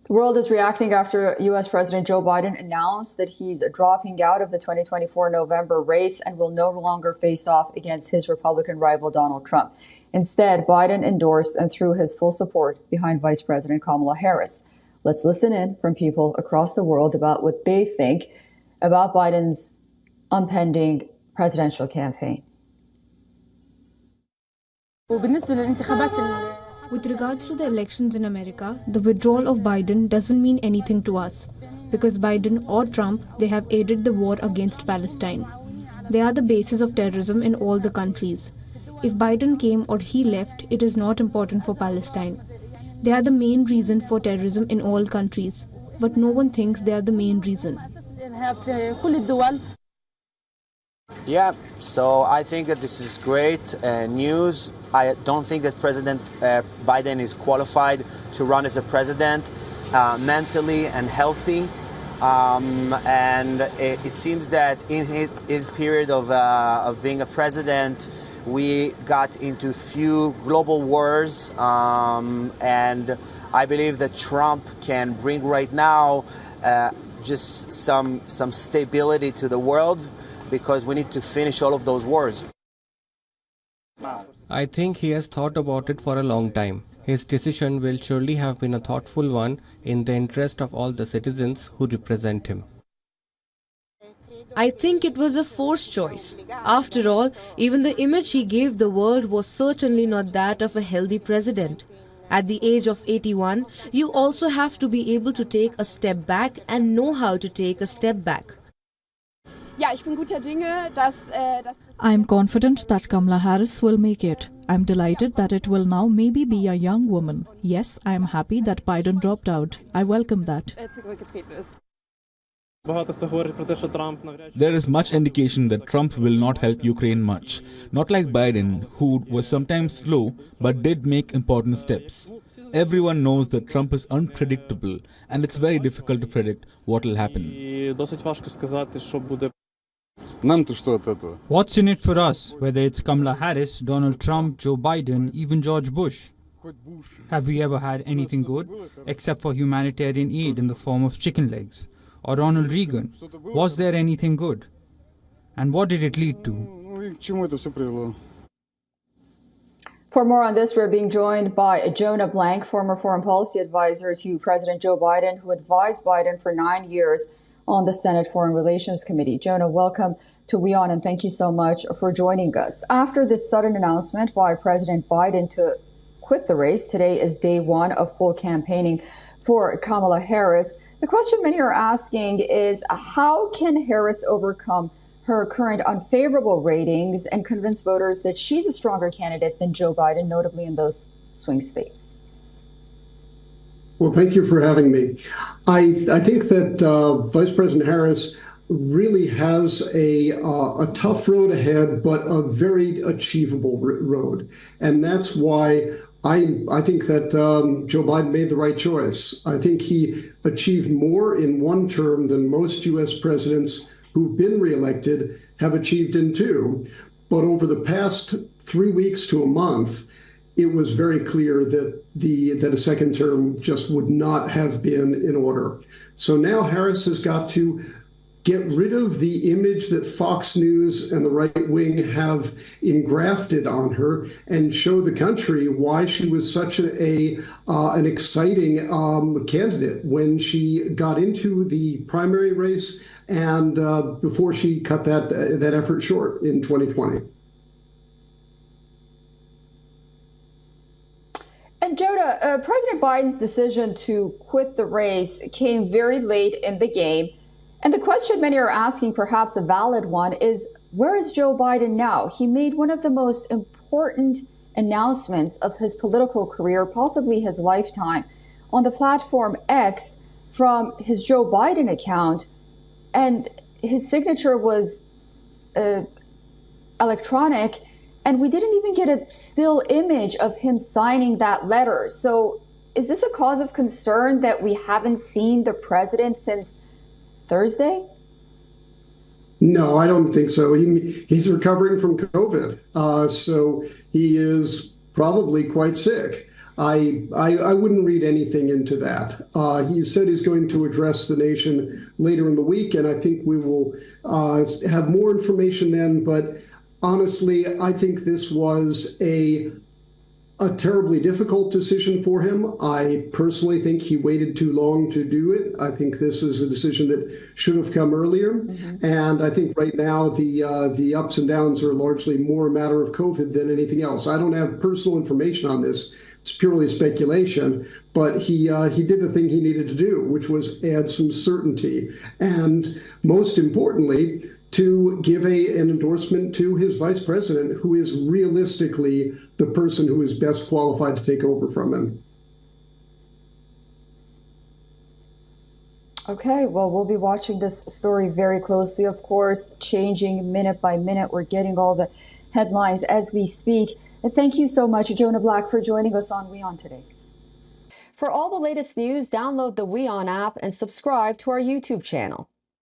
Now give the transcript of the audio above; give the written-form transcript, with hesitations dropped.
The world is reacting after U.S. President Joe Biden announced that he's dropping out of the 2024 November race and will no longer face off against his Republican rival Donald Trump. Instead, Biden endorsed and threw his full support behind Vice President Kamala Harris. Let's listen in from people across the world about what they think about Biden's impending presidential campaign. With regards to the elections in America, the withdrawal of Biden doesn't mean anything to us, because Biden or Trump, they have aided the war against Palestine. They are the basis of terrorism in all the countries. If Biden came or he left, it is not important for Palestine. They are the main reason for terrorism in all countries, but no one thinks they are the main reason. Yeah, so I think that this is great news. I don't think that President Biden is qualified to run as a president, mentally and healthy. And it seems that in his period of being a president, we got into few global wars. And I believe that Trump can bring right now just some stability to the world, because we need to finish all of those wars. I think he has thought about it for a long time. His decision will surely have been a thoughtful one in the interest of all the citizens who represent him. I think it was a forced choice. After all, even the image he gave the world was certainly not that of a healthy president. At the age of 81, you also have to be able to take a step back and know how to take a step back. I'm confident that Kamala Harris will make it. I'm delighted that it will now maybe be a young woman. Yes, I'm happy that Biden dropped out. I welcome that. There is much indication that Trump will not help Ukraine much. Not like Biden, who was sometimes slow but did make important steps. Everyone knows that Trump is unpredictable, and it's very difficult to predict what will happen. What's in it for us, whether it's Kamala Harris, Donald Trump, Joe Biden, even George Bush? Have we ever had anything good, except for humanitarian aid in the form of chicken legs? Or Ronald Reagan? Was there anything good? And what did it lead to? For more on this, we're being joined by Jonah Blank, former foreign policy advisor to President Joe Biden, who advised Biden for 9 years on the Senate Foreign Relations Committee. Jonah, welcome to WION, and thank you so much for joining us. After this sudden announcement by President Biden to quit the race, today is day one of full campaigning for Kamala Harris. The question many are asking is, how can Harris overcome her current unfavorable ratings and convince voters that she's a stronger candidate than Joe Biden, notably in those swing states? Well, thank you for having me. I think that Vice President Harris really has a tough road ahead, but a very achievable road. And that's why I think that Joe Biden made the right choice. I think he achieved more in one term than most U.S. presidents who've been reelected have achieved in two. But over the past 3 weeks to a month, it was very clear that a second term just would not have been in order. So now Harris has got to get rid of the image that Fox News and the right wing have engrafted on her and show the country why she was such an exciting candidate when she got into the primary race and before she cut that effort short in 2020. And Jonah, President Biden's decision to quit the race came very late in the game. And the question many are asking, perhaps a valid one, is where is Joe Biden now? He made one of the most important announcements of his political career, possibly his lifetime, on the platform X from his Joe Biden account. And his signature was electronic. And we didn't even get a still image of him signing that letter. So is this a cause of concern that we haven't seen the president since Thursday? No, I don't think so. He's recovering from COVID, so he is probably quite sick. I wouldn't read anything into that. He said he's going to address the nation later in the week, and I think we will have more information then. But honestly, I think this was a terribly difficult decision for him. I personally think he waited too long to do it. I think this is a decision that should have come earlier. Mm-hmm. And I think right now the ups and downs are largely more a matter of COVID than anything else. I don't have personal information on this. It's purely speculation, but he did the thing he needed to do, which was add some certainty. And most importantly, to give an endorsement to his vice president, who is realistically the person who is best qualified to take over from him. Okay, well, we'll be watching this story very closely, of course, changing minute by minute. We're getting all the headlines as we speak. And thank you so much, Jonah Black, for joining us on WION today. For all the latest news, download the WION app and subscribe to our YouTube channel.